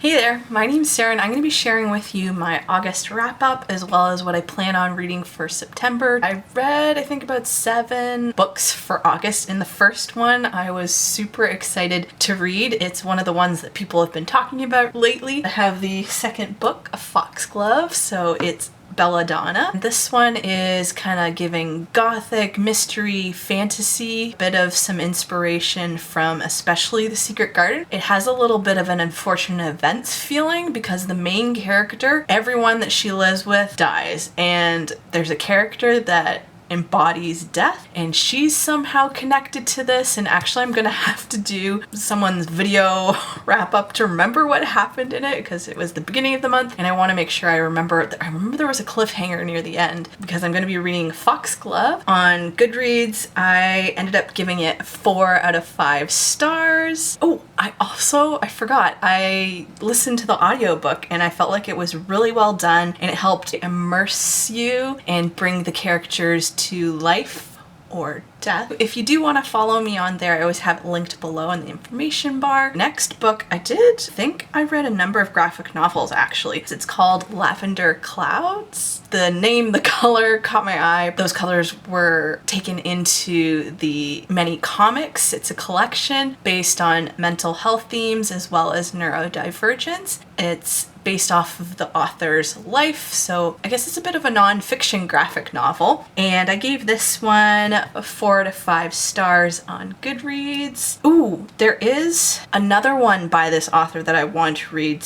Hey there, my name's Sarah and I'm going to be sharing with you my August wrap-up as well as what I plan on reading for September. I read, I think, about 7 books for August. In the first one, I was super excited to read. It's one of the ones that people have been talking about lately. I have the second book, A Foxglove, so it's Belladonna. This one is kind of giving gothic, mystery, fantasy, bit of some inspiration from especially The Secret Garden. It has a little bit of an unfortunate events feeling because the main character, everyone that she lives with dies, and there's a character that embodies death and she's somehow connected to this, and actually I'm gonna have to do someone's video wrap up to remember what happened in it because it was the beginning of the month and I want to make sure I remember there was a cliffhanger near the end because I'm going to be reading Foxglove on Goodreads. I ended up giving it 4 out of 5 stars. Oh, I forgot, I listened to the audiobook and I felt like it was really well done and it helped immerse you and bring the characters to life or death. If you do want to follow me on there, I always have it linked below in the information bar. Next book, I think I read a number of graphic novels actually. It's called Lavender Clouds. The name, the color caught my eye. Those colors were taken into the many comics. It's a collection based on mental health themes as well as neurodivergence. It's based off of the author's life, so I guess it's a bit of a non-fiction graphic novel. And I gave this one 4 out of 5 stars on Goodreads. Ooh, there is another one by this author that I want to read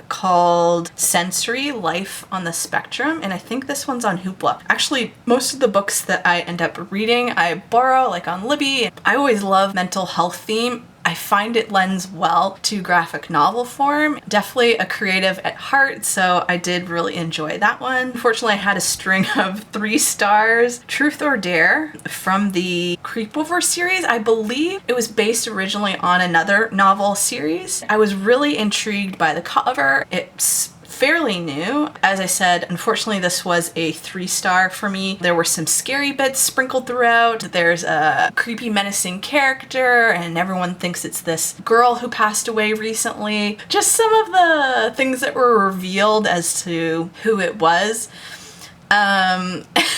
called Sensory Life on the Spectrum, and I think this one's on Hoopla. Actually, most of the books that I end up reading, I borrow like on Libby. I always love mental health theme. I find it lends well to graphic novel form. Definitely a creative at heart, so I did really enjoy that one. Unfortunately, I had a string of 3 stars. Truth or Dare from the Creepover series. I believe it was based originally on another novel series. I was really intrigued by the cover. It's fairly new. As I said, unfortunately this was a 3-star for me. There were some scary bits sprinkled throughout. There's a creepy menacing character and everyone thinks it's this girl who passed away recently. Just some of the things that were revealed as to who it was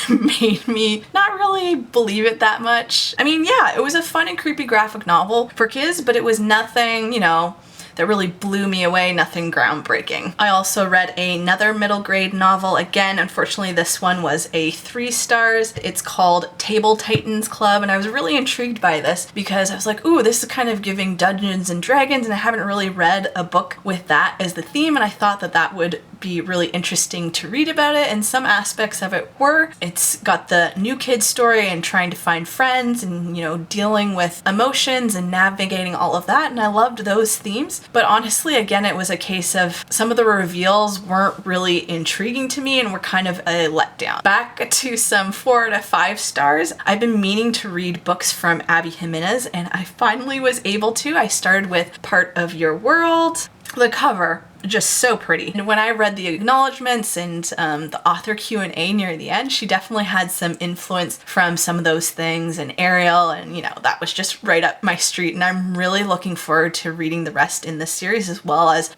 made me not really believe it that much. I mean, yeah, it was a fun and creepy graphic novel for kids, but it was nothing, you know, that really blew me away, nothing groundbreaking. I also read another middle grade novel. Again, unfortunately, this one was a 3 stars. It's called Table Titans Club, and I was really intrigued by this because I was like, ooh, this is kind of giving Dungeons and Dragons, and I haven't really read a book with that as the theme, and I thought that that would be really interesting to read about it, and some aspects of it were. It's got the new kid story and trying to find friends and, you know, dealing with emotions and navigating all of that, and I loved those themes. But honestly, again, it was a case of some of the reveals weren't really intriguing to me and were kind of a letdown. Back to some 4 out of 5 stars. I've been meaning to read books from Abby Jimenez and I finally was able to. I started with Part of Your World. The cover, just so pretty. And when I read the acknowledgements and the author Q&A near the end, she definitely had some influence from some of those things and Ariel, and you know, that was just right up my street, and I'm really looking forward to reading the rest in this series, as well as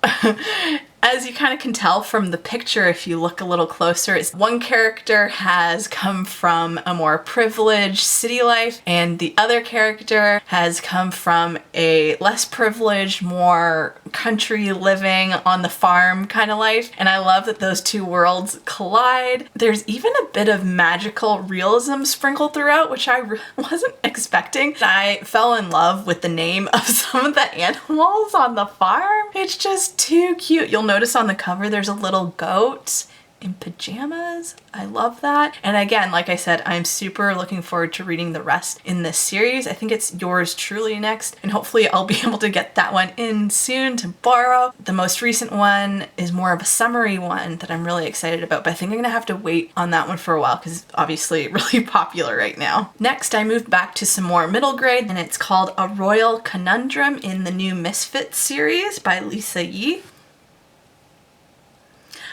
as you kind of can tell from the picture, if you look a little closer, it's one character has come from a more privileged city life and the other character has come from a less privileged, more country living on the farm kind of life. And I love that those two worlds collide. There's even a bit of magical realism sprinkled throughout, which I wasn't expecting. I fell in love with the name of some of the animals on the farm. It's just too cute. You'll notice on the cover there's a little goat in pajamas. I love that. And again, like I said, I'm super looking forward to reading the rest in this series. I think it's Yours Truly next, and hopefully I'll be able to get that one in soon to borrow. The most recent one is more of a summary one that I'm really excited about, but I think I'm gonna have to wait on that one for a while because it's obviously really popular right now. Next, I moved back to some more middle grade, and it's called A Royal Conundrum in the New Misfits series by Lisa Yee.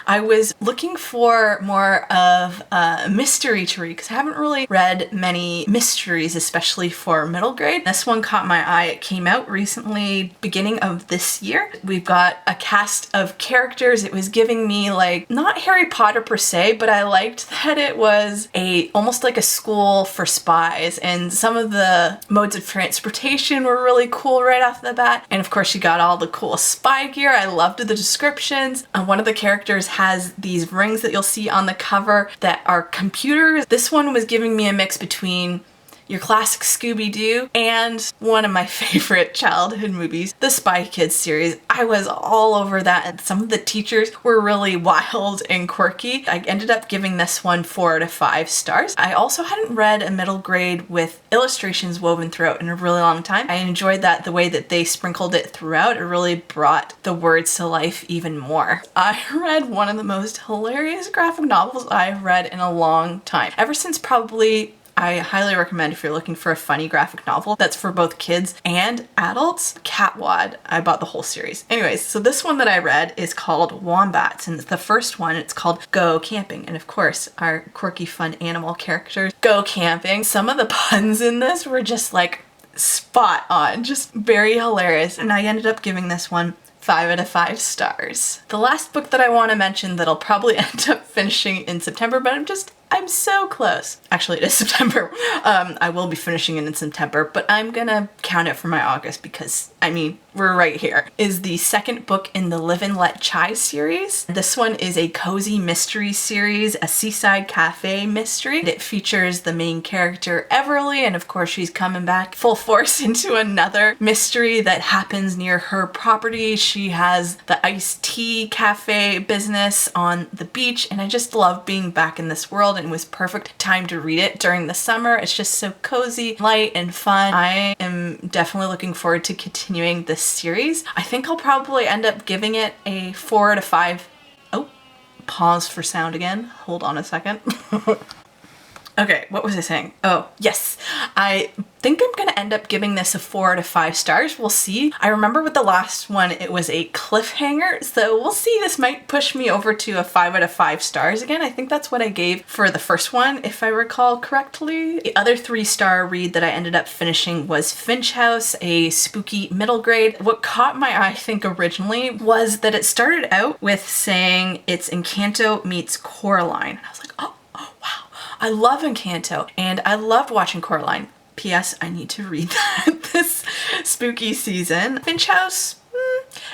I was looking for more of a mystery to read because I haven't really read many mysteries, especially for middle grade. This one caught my eye. It came out recently, beginning of this year. We've got a cast of characters. It was giving me like, not Harry Potter per se, but I liked that it was almost like a school for spies, and some of the modes of transportation were really cool right off the bat. And of course you got all the cool spy gear. I loved the descriptions. One of the characters has these rings that you'll see on the cover that are computers. This one was giving me a mix between your classic Scooby-Doo and one of my favorite childhood movies, the Spy Kids series. I was all over that, and some of the teachers were really wild and quirky. I ended up giving this one 4 out of 5 stars. I also hadn't read a middle grade with illustrations woven throughout in a really long time. I enjoyed that, the way that they sprinkled it throughout. It really brought the words to life even more. I read one of the most hilarious graphic novels I've read in a long time. Ever since probably, I highly recommend if you're looking for a funny graphic novel that's for both kids and adults, Catwad. I bought the whole series. Anyways, so this one that I read is called Wombats, and the first one, it's called Go Camping. And of course, our quirky, fun animal characters go camping. Some of the puns in this were just like spot on, just very hilarious. And I ended up giving this one 5 out of 5 stars. The last book that I want to mention that I'll probably end up finishing in September, but I'm so close. Actually, it is September. I will be finishing it in September, but I'm gonna count it for my August because, I mean, we're right here. Is the second book in the Live and Let Chai series. This one is a cozy mystery series, a seaside cafe mystery. It features the main character, Everly, and of course she's coming back full force into another mystery that happens near her property. She has the iced tea cafe business on the beach, and I just love being back in this world, and it was perfect time to read it during the summer. It's just so cozy, light, and fun. I am definitely looking forward to continuing this series. I think I'll probably end up giving it a 4 out of 5. Oh, pause for sound again. Hold on a second. Okay, what was I saying? Oh, yes. I think I'm gonna end up giving this a 4 out of 5 stars. We'll see. I remember with the last one, it was a cliffhanger, so we'll see. This might push me over to a 5 out of 5 stars again. I think that's what I gave for the first one, if I recall correctly. The other 3-star read that I ended up finishing was Finch House, a spooky middle grade. What caught my eye, I think, originally was that it started out with saying it's Encanto meets Coraline. And I was like, oh, wow. I love Encanto, and I loved watching Coraline. P.S. I need to read that this spooky season. Finch House,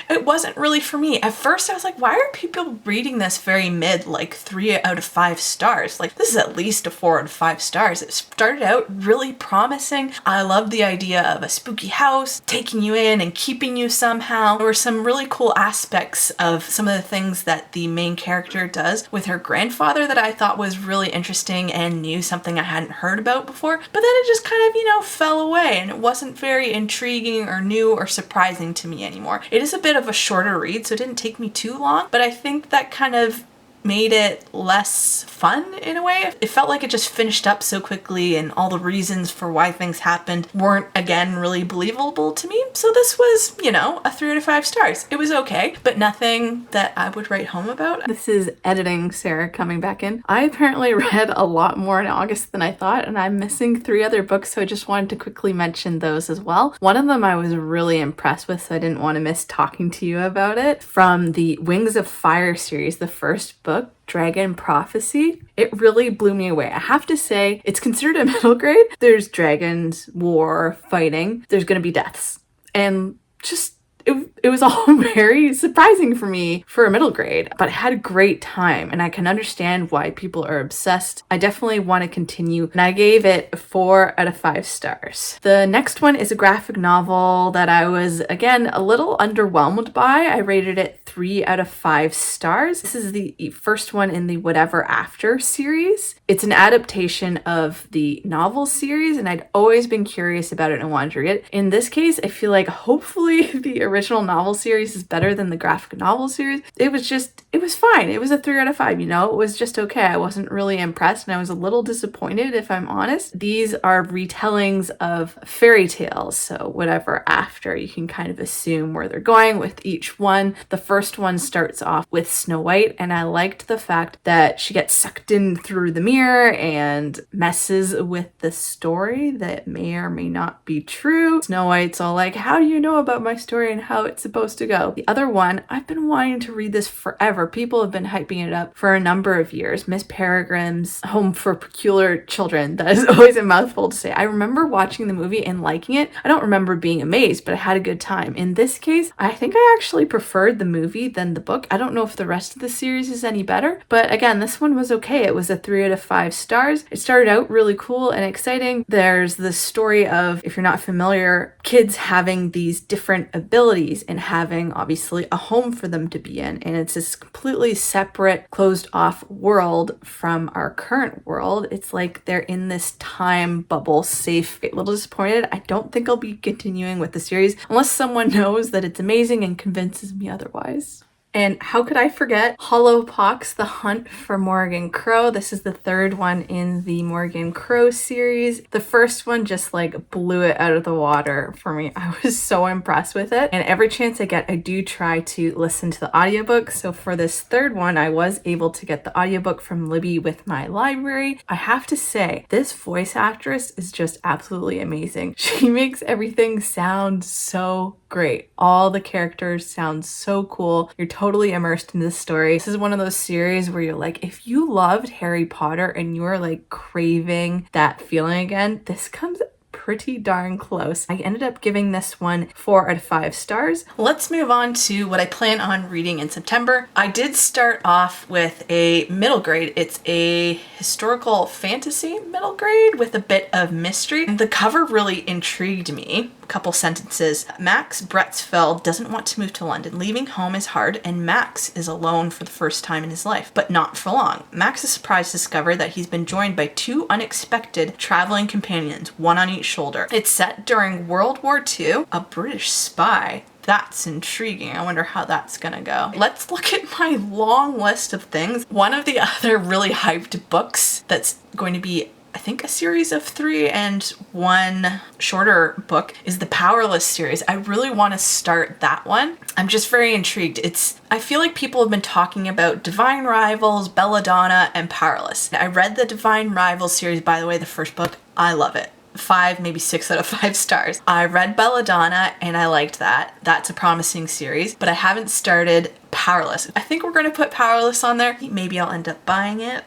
it wasn't really for me. At first I was like, why are people reading this very mid, like 3 out of 5 stars? Like, this is at least a 4 out of 5 stars. It started out really promising. I loved the idea of a spooky house taking you in and keeping you somehow. There were some really cool aspects of some of the things that the main character does with her grandfather that I thought was really interesting and new, something I hadn't heard about before. But then it just kind of, fell away, and it wasn't very intriguing or new or surprising to me anymore. It is a bit of a shorter read, so it didn't take me too long, but I think that kind of made it less fun in a way. It felt like it just finished up so quickly, and all the reasons for why things happened weren't, again, really believable to me. So this was, a 3 out of 5 stars. It was okay, but nothing that I would write home about. This is editing Sera coming back in. I apparently read a lot more in August than I thought, and I'm missing 3 other books, so I just wanted to quickly mention those as well. One of them I was really impressed with, so I didn't want to miss talking to you about it. From the Wings of Fire series, the first book, Dragon Prophecy. It really blew me away. I have to say, it's considered a middle grade. There's dragons, war, fighting. There's gonna be deaths. And just, it was all very surprising for me for a middle grade, but I had a great time, and I can understand why people are obsessed. I definitely want to continue, and I gave it 4 out of 5 stars. The next one is a graphic novel that I was, again, a little underwhelmed by. I rated it 3 out of 5 stars. This is the first one in the Whatever After series. It's an adaptation of the novel series, and I'd always been curious about it and wanted to read it. In this case, I feel like hopefully the original novel series is better than the graphic novel series. It was fine. It was a 3 out of 5, you know? It was just okay. I wasn't really impressed and I was a little disappointed, if I'm honest. These are retellings of fairy tales, so whatever after, you can kind of assume where they're going with each one. The first one starts off with Snow White, and I liked the fact that she gets sucked in through the mirror and messes with the story that may or may not be true. Snow White's all like, how do you know about my story and how it's supposed to go? The other one, I've been wanting to read this forever. People have been hyping it up for a number of years. Miss Peregrine's Home for Peculiar Children. That is always a mouthful to say. I remember watching the movie and liking it. I don't remember being amazed, but I had a good time. In this case, I think I actually preferred the movie than the book. I don't know if the rest of the series is any better, but again, this one was okay. It was a 3 out of 5 stars. It started out really cool and exciting. There's the story of, if you're not familiar, kids having these different abilities and having obviously a home for them to be in. And it's this completely separate, closed off world from our current world. It's like they're in this time bubble safe. A little disappointed. I don't think I'll be continuing with the series unless someone knows that it's amazing and convinces me otherwise. And how could I forget Hollowpox, The Hunt for Morgan Crow. This is the third one in the Morgan Crow series. The first one just like blew it out of the water for me. I was so impressed with it. And every chance I get, I do try to listen to the audiobook. So for this third one, I was able to get the audiobook from Libby with my library. I have to say, this voice actress is just absolutely amazing. She makes everything sound so great. All the characters sound so cool. You're totally immersed in this story. This is one of those series where you're like, if you loved Harry Potter and you are like craving that feeling again, this comes pretty darn close. I ended up giving this one 4 out of 5 stars. Let's move on to what I plan on reading in September. I did start off with a middle grade. It's a historical fantasy middle grade with a bit of mystery. The cover really intrigued me. A couple sentences. Max Bretzfeld doesn't want to move to London. Leaving home is hard, and Max is alone for the first time in his life, but not for long. Max is surprised to discover that he's been joined by 2 unexpected traveling companions, one on each shoulder. It's set during World War II. A British spy. That's intriguing. I wonder how that's gonna go. Let's look at my long list of things. One of the other really hyped books that's going to be, I think, a series of 3 and 1 shorter book is the Powerless series. I really want to start that one. I'm just very intrigued. I feel like people have been talking about Divine Rivals, Belladonna, and Powerless. I read the Divine Rivals series, by the way, the first book. I love it. 5, maybe 6 out of 5 stars. I read Belladonna and I liked that. That's a promising series, but I haven't started Powerless. I think we're going to put Powerless on there. Maybe I'll end up buying it.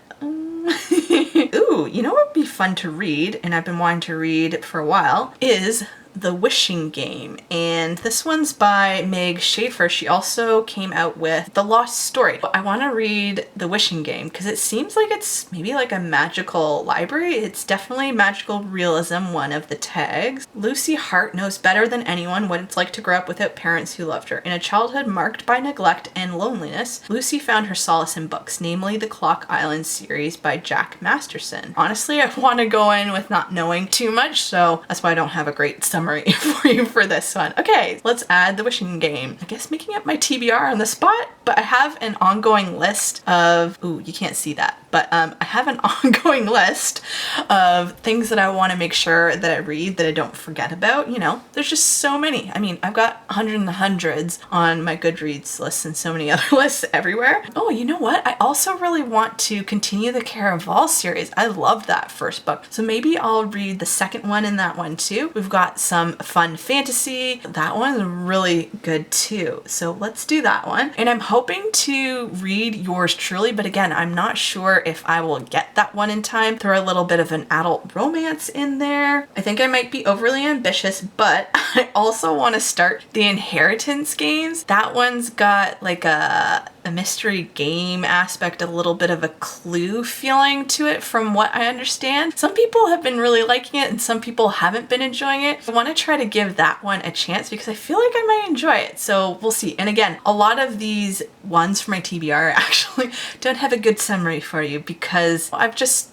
Ooh, you know what would be fun to read, and I've been wanting to read for a while, is The Wishing Game. And this one's by Meg Schaefer. She also came out with The Lost Story. I want to read The Wishing Game because it seems like it's maybe like a magical library. It's definitely magical realism, one of the tags. Lucy Hart knows better than anyone what it's like to grow up without parents who loved her. In a childhood marked by neglect and loneliness, Lucy found her solace in books, namely the Clock Island series by Jack Masterson. Honestly, I want to go in with not knowing too much, so that's why I don't have a great summary for you for this one. Okay, let's add The Wishing Game. I guess making up my TBR on the spot, but I have an ongoing list of, ooh, you can't see that, but I have an ongoing list of things that I want to make sure that I read that I don't forget about. You know, there's just so many. I mean, I've got 100 and the hundreds on my Goodreads list and so many other lists everywhere. Oh, you know what? I also really want to continue the Caraval series. I loved that first book. So maybe I'll read the second one in that one too. We've got some fun fantasy. That one's really good too. So let's do that one. And I'm hoping to read Yours Truly, but again, I'm not sure if I will get that one in time. Throw a little bit of an adult romance in there. I think I might be overly ambitious, but I also want to start the Inheritance games. That one's got like a mystery game aspect, a little bit of a clue feeling to it from what I understand. Some people have been really liking it and some people haven't been enjoying it. I want to try to give that one a chance because I feel like I might enjoy it. So we'll see. And again, a lot of these ones for my TBR actually don't have a good summary for you because I've just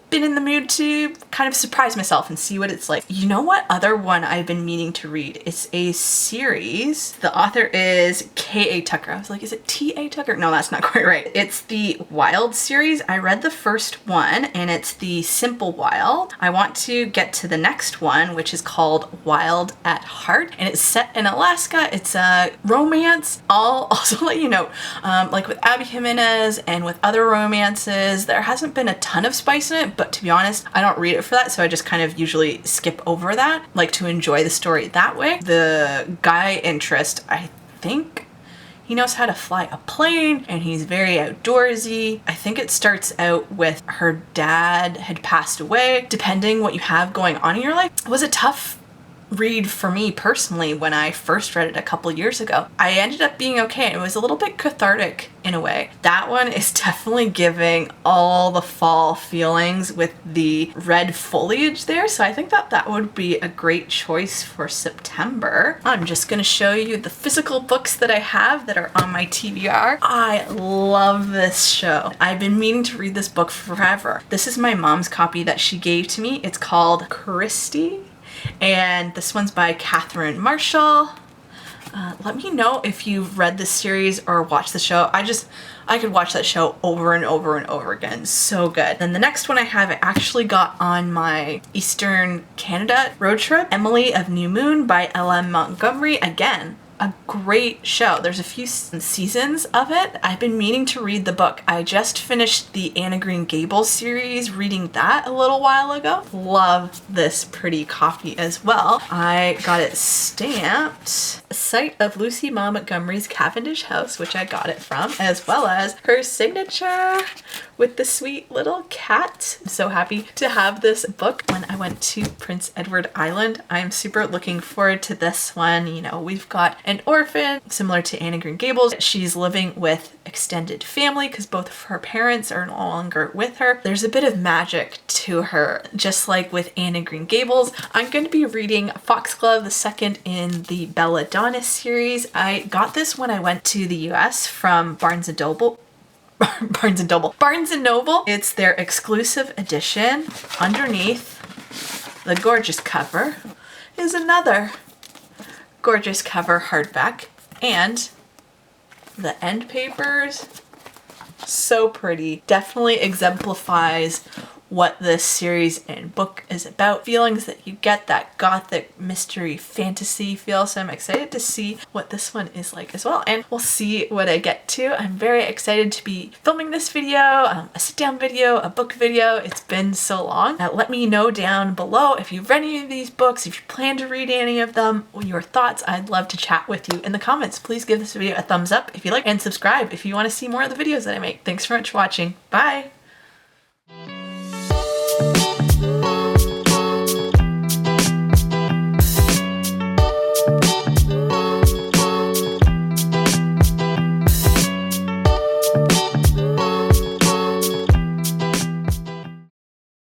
been in the mood to kind of surprise myself and see what it's like. You know what other one I've been meaning to read? It's a series. The author is K.A. Tucker. I was like, is it T.A. Tucker? No, that's not quite right. It's the Wild series. I read the first one and it's the Simple Wild. I want to get to the next one, which is called Wild at Heart, and it's set in Alaska. It's a romance. I'll also let you know, like with Abby Jimenez and with other romances, there hasn't been a ton of spice in it, but to be honest, I don't read it for that, so I just kind of usually skip over that, like to enjoy the story that way. The guy interest, I think he knows how to fly a plane and he's very outdoorsy. I think it starts out with her dad had passed away. Depending what you have going on in your life, it was a tough read for me personally when I first read it a couple years ago. I ended up being okay. It was a little bit cathartic in a way. That one is definitely giving all the fall feelings with the red foliage there, so I think that that would be a great choice for September. I'm just going to show you the physical books that I have that are on my TBR. I love this show. I've been meaning to read this book forever. This is my mom's copy that she gave to me. It's called Christy, and this one's by Catherine Marshall. Let me know if you've read this series or watched the show. I could watch that show over and over and over again. So good. And the next one I have, I actually got on my Eastern Canada road trip. Emily of New Moon by L.M. Montgomery. Again, a great show. There's a few seasons of it. I've been meaning to read the book. I just finished the Anne of Green Gables series, reading that a little while ago. Love this pretty copy as well. I got it stamped. A sight of Lucy Ma Montgomery's Cavendish House, which I got it from, as well as her signature with the sweet little cat. I'm so happy to have this book. When I went to Prince Edward Island, I'm super looking forward to this one. You know, we've got an orphan, similar to Anne of Green Gables. She's living with extended family because both of her parents are no longer with her. There's a bit of magic to her, just like with Anne of Green Gables. I'm going to be reading Foxglove, the second in the Belladonna series. I got this when I went to the US from Barnes & Noble. Barnes & Noble. It's their exclusive edition. Underneath the gorgeous cover is another gorgeous cover hardback, and the end papers, so pretty. Definitely exemplifies what this series and book is about. Feelings that you get, that gothic mystery fantasy feel. So I'm excited to see what this one is like as well, and we'll see what I get to. I'm very excited to be filming this video, a sit down video, a book video. It's been so long. Let me know down below if you've read any of these books, if you plan to read any of them, your thoughts. I'd love to chat with you in the comments. Please give this video a thumbs up if you like, and subscribe if you want to see more of the videos that I make. Thanks so much for watching. Bye!